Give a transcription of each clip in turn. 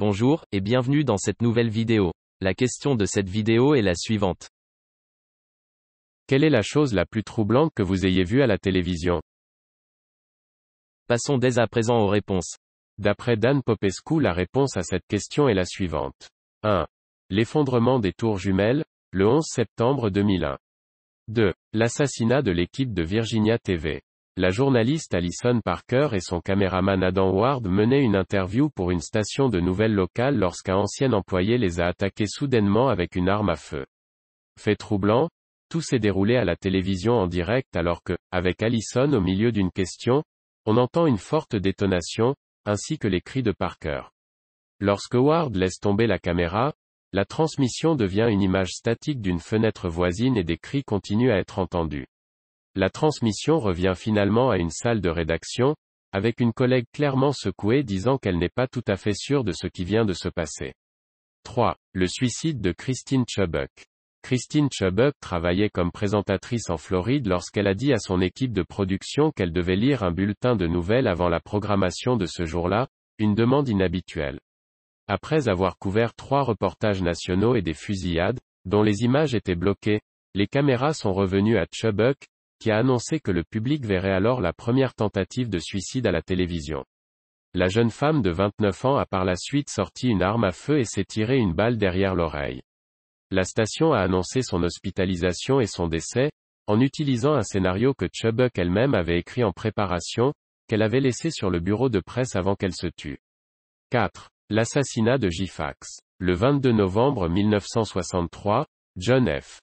Bonjour, et bienvenue dans cette nouvelle vidéo. La question de cette vidéo est la suivante. Quelle est la chose la plus troublante que vous ayez vue à la télévision? Passons dès à présent aux réponses. D'après Dan Popescu, la réponse à cette question est la suivante. 1. L'effondrement des tours jumelles, le 11 septembre 2001. 2. L'assassinat de l'équipe de Virginia TV. La journaliste Alison Parker et son caméraman Adam Ward menaient une interview pour une station de nouvelles locales lorsqu'un ancien employé les a attaqués soudainement avec une arme à feu. Fait troublant, tout s'est déroulé à la télévision en direct alors que, avec Alison au milieu d'une question, on entend une forte détonation, ainsi que les cris de Parker. Lorsque Ward laisse tomber la caméra, la transmission devient une image statique d'une fenêtre voisine et des cris continuent à être entendus. La transmission revient finalement à une salle de rédaction, avec une collègue clairement secouée disant qu'elle n'est pas tout à fait sûre de ce qui vient de se passer. 3. Le suicide de Christine Chubbuck. Christine Chubbuck travaillait comme présentatrice en Floride lorsqu'elle a dit à son équipe de production qu'elle devait lire un bulletin de nouvelles avant la programmation de ce jour-là, une demande inhabituelle. Après avoir couvert 3 reportages nationaux et des fusillades, dont les images étaient bloquées, les caméras sont revenues à Chubbuck, qui a annoncé que le public verrait alors la première tentative de suicide à la télévision. La jeune femme de 29 ans a par la suite sorti une arme à feu et s'est tiré une balle derrière l'oreille. La station a annoncé son hospitalisation et son décès, en utilisant un scénario que Chubbuck elle-même avait écrit en préparation, qu'elle avait laissé sur le bureau de presse avant qu'elle se tue. 4. L'assassinat de JFK. Le 22 novembre 1963, John F.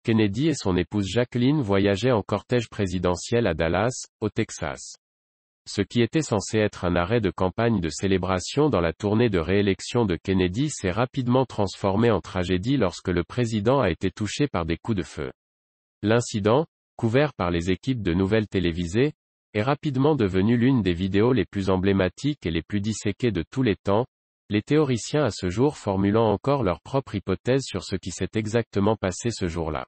Kennedy et son épouse Jacqueline voyageaient en cortège présidentiel à Dallas, au Texas. Ce qui était censé être un arrêt de campagne de célébration dans la tournée de réélection de Kennedy s'est rapidement transformé en tragédie lorsque le président a été touché par des coups de feu. L'incident, couvert par les équipes de nouvelles télévisées, est rapidement devenu l'une des vidéos les plus emblématiques et les plus disséquées de tous les temps, les théoriciens à ce jour formulant encore leur propre hypothèse sur ce qui s'est exactement passé ce jour-là.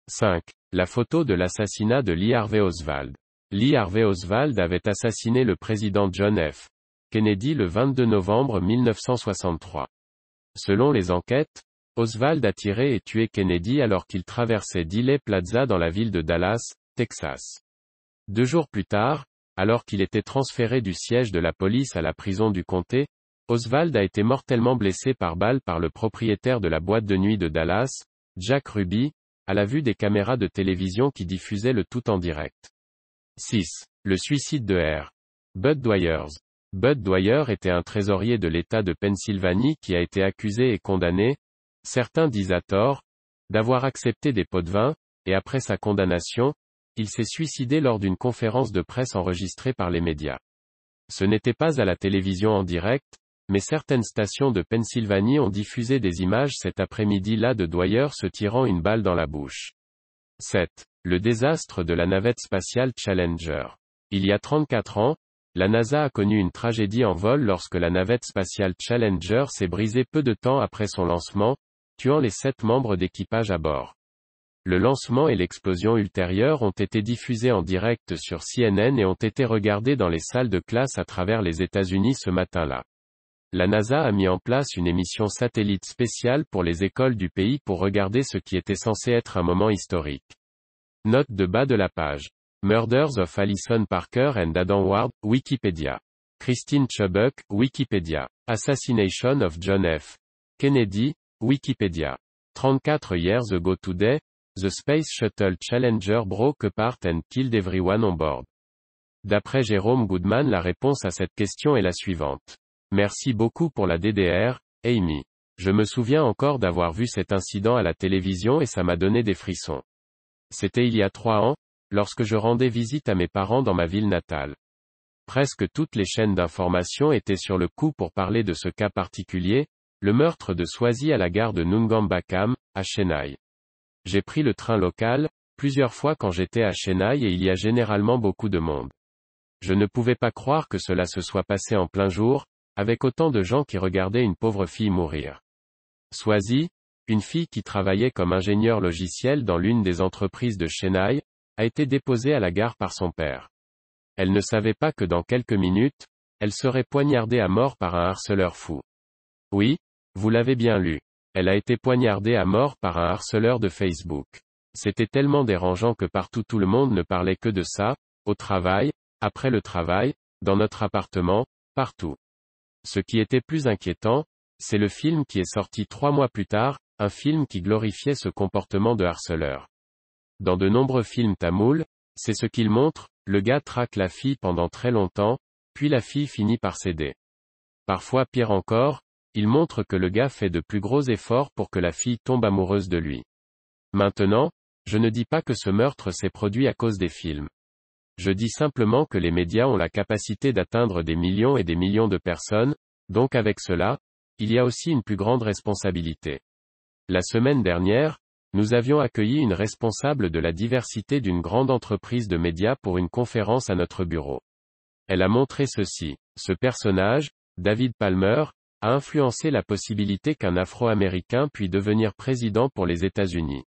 5. La photo de l'assassinat de Lee Harvey Oswald. Lee Harvey Oswald avait assassiné le président John F. Kennedy le 22 novembre 1963. Selon les enquêtes, Oswald a tiré et tué Kennedy alors qu'il traversait Dealey Plaza dans la ville de Dallas, Texas. 2 jours plus tard, alors qu'il était transféré du siège de la police à la prison du comté, Oswald a été mortellement blessé par balle par le propriétaire de la boîte de nuit de Dallas, Jack Ruby, à la vue des caméras de télévision qui diffusaient le tout en direct. 6. Le suicide de R. Bud Dwyers. Bud Dwyer était un trésorier de l'État de Pennsylvanie qui a été accusé et condamné, certains disent à tort, d'avoir accepté des pots de vin, et après sa condamnation, il s'est suicidé lors d'une conférence de presse enregistrée par les médias. Ce n'était pas à la télévision en direct, mais certaines stations de Pennsylvanie ont diffusé des images cet après-midi-là de Dwyer se tirant une balle dans la bouche. 7. Le désastre de la navette spatiale Challenger. Il y a 34 ans, la NASA a connu une tragédie en vol lorsque la navette spatiale Challenger s'est brisée peu de temps après son lancement, tuant les 7 membres d'équipage à bord. Le lancement et l'explosion ultérieure ont été diffusés en direct sur CNN et ont été regardés dans les salles de classe à travers les États-Unis ce matin-là. La NASA a mis en place une émission satellite spéciale pour les écoles du pays pour regarder ce qui était censé être un moment historique. Note de bas de la page. Murders of Alison Parker and Adam Ward, Wikipédia. Christine Chubbuck, Wikipédia. Assassination of John F. Kennedy, Wikipédia. 34 years ago today, the Space Shuttle Challenger broke apart and killed everyone on board. D'après Jérôme Goodman, la réponse à cette question est la suivante. Merci beaucoup pour la DDR, Amy. Je me souviens encore d'avoir vu cet incident à la télévision et ça m'a donné des frissons. C'était il y a 3 ans, lorsque je rendais visite à mes parents dans ma ville natale. Presque toutes les chaînes d'information étaient sur le coup pour parler de ce cas particulier, le meurtre de Swazi à la gare de Nungambakam, à Chennai. J'ai pris le train local, plusieurs fois quand j'étais à Chennai et il y a généralement beaucoup de monde. Je ne pouvais pas croire que cela se soit passé en plein jour, avec autant de gens qui regardaient une pauvre fille mourir. Swazi, une fille qui travaillait comme ingénieure logiciel dans l'une des entreprises de Chennai, a été déposée à la gare par son père. Elle ne savait pas que dans quelques minutes, elle serait poignardée à mort par un harceleur fou. Oui, vous l'avez bien lu. Elle a été poignardée à mort par un harceleur de Facebook. C'était tellement dérangeant que partout tout le monde ne parlait que de ça, au travail, après le travail, dans notre appartement, partout. Ce qui était plus inquiétant, c'est le film qui est sorti 3 mois plus tard, un film qui glorifiait ce comportement de harceleur. Dans de nombreux films tamouls, c'est ce qu'il montre, le gars traque la fille pendant très longtemps, puis la fille finit par céder. Parfois pire encore, il montre que le gars fait de plus gros efforts pour que la fille tombe amoureuse de lui. Maintenant, je ne dis pas que ce meurtre s'est produit à cause des films. Je dis simplement que les médias ont la capacité d'atteindre des millions et des millions de personnes, donc avec cela, il y a aussi une plus grande responsabilité. La semaine dernière, nous avions accueilli une responsable de la diversité d'une grande entreprise de médias pour une conférence à notre bureau. Elle a montré ceci. Ce personnage, David Palmer, a influencé la possibilité qu'un Afro-Américain puisse devenir président pour les États-Unis.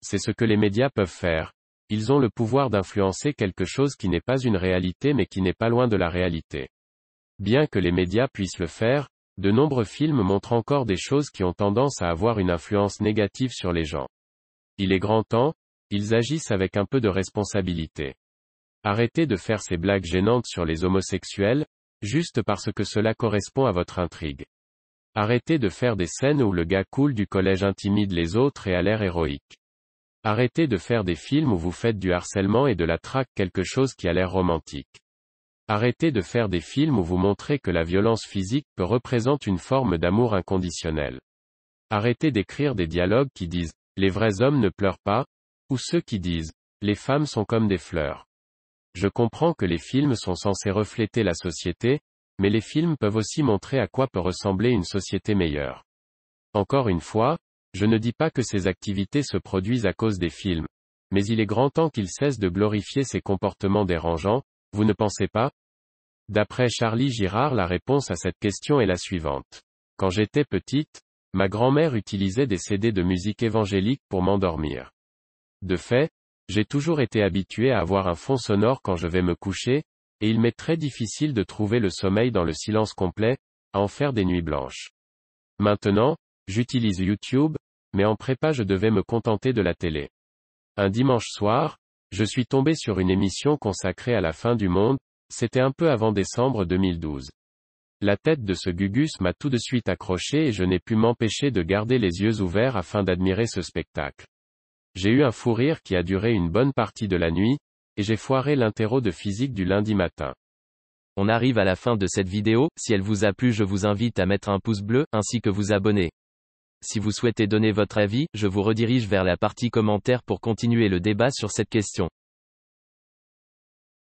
C'est ce que les médias peuvent faire. Ils ont le pouvoir d'influencer quelque chose qui n'est pas une réalité mais qui n'est pas loin de la réalité. Bien que les médias puissent le faire, de nombreux films montrent encore des choses qui ont tendance à avoir une influence négative sur les gens. Il est grand temps, ils agissent avec un peu de responsabilité. Arrêtez de faire ces blagues gênantes sur les homosexuels, juste parce que cela correspond à votre intrigue. Arrêtez de faire des scènes où le gars cool du collège intimide les autres et a l'air héroïque. Arrêtez de faire des films où vous faites du harcèlement et de la traque quelque chose qui a l'air romantique. Arrêtez de faire des films où vous montrez que la violence physique peut représenter une forme d'amour inconditionnel. Arrêtez d'écrire des dialogues qui disent « les vrais hommes ne pleurent pas » ou ceux qui disent « les femmes sont comme des fleurs ». Je comprends que les films sont censés refléter la société, mais les films peuvent aussi montrer à quoi peut ressembler une société meilleure. Encore une fois, je ne dis pas que ces activités se produisent à cause des films, mais il est grand temps qu'ils cessent de glorifier ces comportements dérangeants, vous ne pensez pas? D'après Charlie Girard, la réponse à cette question est la suivante. Quand j'étais petite, ma grand-mère utilisait des CD de musique évangélique pour m'endormir. De fait, j'ai toujours été habitué à avoir un fond sonore quand je vais me coucher, et il m'est très difficile de trouver le sommeil dans le silence complet, à en faire des nuits blanches. Maintenant, j'utilise YouTube, mais en prépa je devais me contenter de la télé. Un dimanche soir, je suis tombé sur une émission consacrée à la fin du monde, c'était un peu avant décembre 2012. La tête de ce Gugus m'a tout de suite accroché et je n'ai pu m'empêcher de garder les yeux ouverts afin d'admirer ce spectacle. J'ai eu un fou rire qui a duré une bonne partie de la nuit, et j'ai foiré l'interro de physique du lundi matin. On arrive à la fin de cette vidéo, si elle vous a plu je vous invite à mettre un pouce bleu, ainsi que vous abonner. Si vous souhaitez donner votre avis, je vous redirige vers la partie commentaires pour continuer le débat sur cette question.